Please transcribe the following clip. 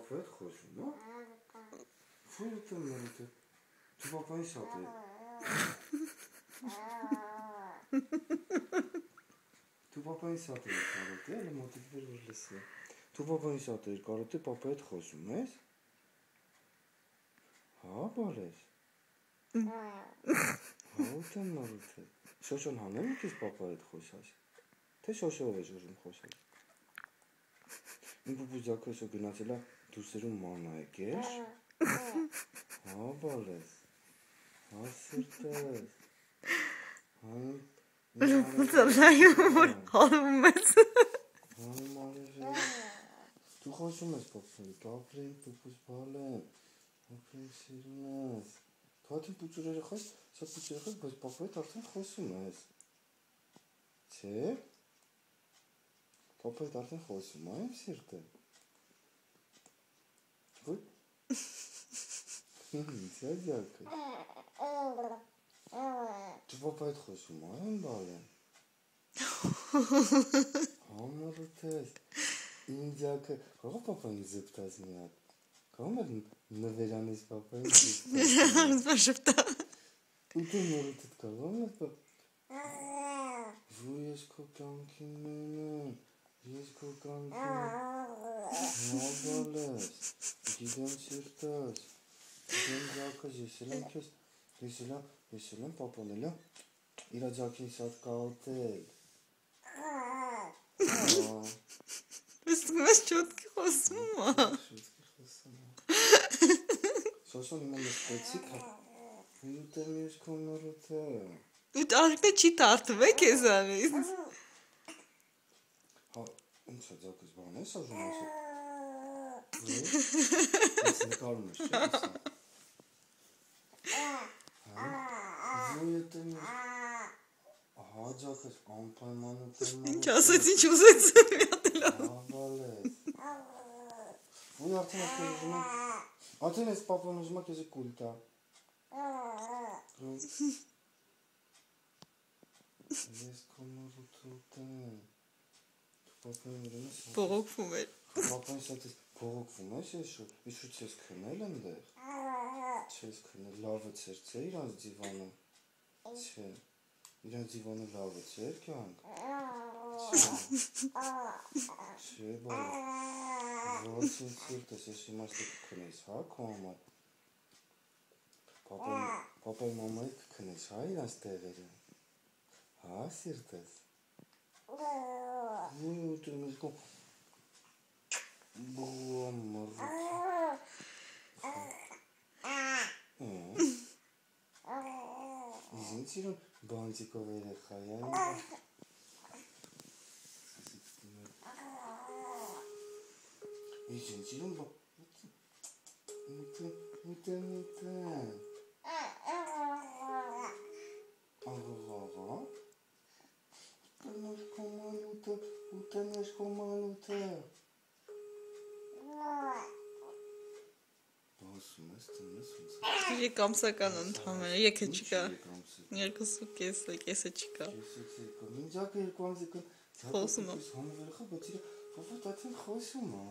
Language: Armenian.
պապա հետ խոսում, հա։ Ո՞ր ուտեմ մերուտ է։ Դու պապային շատ է։ Դու պապային շատ է կարոտ է, էլի մոտիկ վեր որ լսի։ Դու պապային շատ է կարոտ է, պապա հետ խոսում ես։ Հա, բարես։ Հա, ուտեմ մերուտ է։ Շոշոն հանեմ ու քեզ պապա հետ խոսած։ Թե շոշով ես ուզում խոսալ։ Իմ պուպուզակոսը գնացել է դուսերում մանա եկել։ Հա, բարես։ Հա, սիրտես։ Հա, Ծալայում որ հալվում ես։ Հա, մարևի։ Դու խոսում ես պապային, պապրին, պուպուզ բալեն, պապրին սիրուն ես։ Դու հատին պուծուրերը խոս, սա պուծուրերը խոս, բայց պապա հետ արդեն խոսում ես։ Չէ՞։ Պապա հետ արդեն խոսում, այն սիրտը։ Ոյ։ Ինձա ձյակը։ Դու պապա հետ խոսում, այն բալեն։ Համարուտ ես։ Ինձյակը, կողո պապային զպտազ միատ։ Կողում էր նվերանից պապային զպտազ։ Հարուտ շպտա։ Ուտում նորուտ էտ կողում էր պապ։ Ոյ ես քո կյանքին մենեմ, ես քո կյանքին։ Հաբալես, գիդեմ սիրտաս, գիդեմ ձակաս, ես էլ եմ պապանելա, իրա ձակին սատ կաղոտել։ Ես մես չոտքի խոսում ա։ Շոշոն իմը լսպեցիք հա, ուտեմ ես քո նորութը։ Ու արկնը չի տարդում է կեզ անից։ Հա, ինչ է ձակս բան ես աժում ասը։ Ես նկարում ես չէ իսա։ Ոյ ետեմ ես։ Ահա ձակս անպայման ուտեմ։ Ինչ ասեց, ինչ ուզեց միատել ա։ Ահվալես։ Ոյ արդեն ատեն ուզում եմ։ Ատեն ես պապան ուզում ակ եզի կուլ տա։ Ես քո նորութը ուտեմ։ Դու պապային ուրեն ես։ Բողոքվում էր։ Պապային սատ ես բողոքվում ես ես շուտ ես քնել ընդեղ։ Չես քնել, լավը ծեր չէ իրանց դիվանում։ Չէ, իրանց դիվանը լավը ծեր կյանք։ Չէ, բարը։ Ոնց ինձ սիրտես, ես իմաստը կքնես, հա, քո համար։ Պապայի մամայի կքնես, հա, իրանց տեղերը։ Հա, սիրտես։ Ոյ ուտեմ ես կո։ Բուա մռուտ։ Իզինց իրոն բանցիկով երեխա յան։ Իզինց իրոն ուտեմ։ Աղաղաղա։ Ուտեմ ես կոմանութը։ Բասում ես, տնես ոնց։ Եկամսական ընդհանրեն, եկը չկա։ Երկուսու կեսը չկա։ Ինձ ակը երկու ամսիկը Խոսում ա։ Համվերխը, բայց իրը պապատ ատին խոսում ա։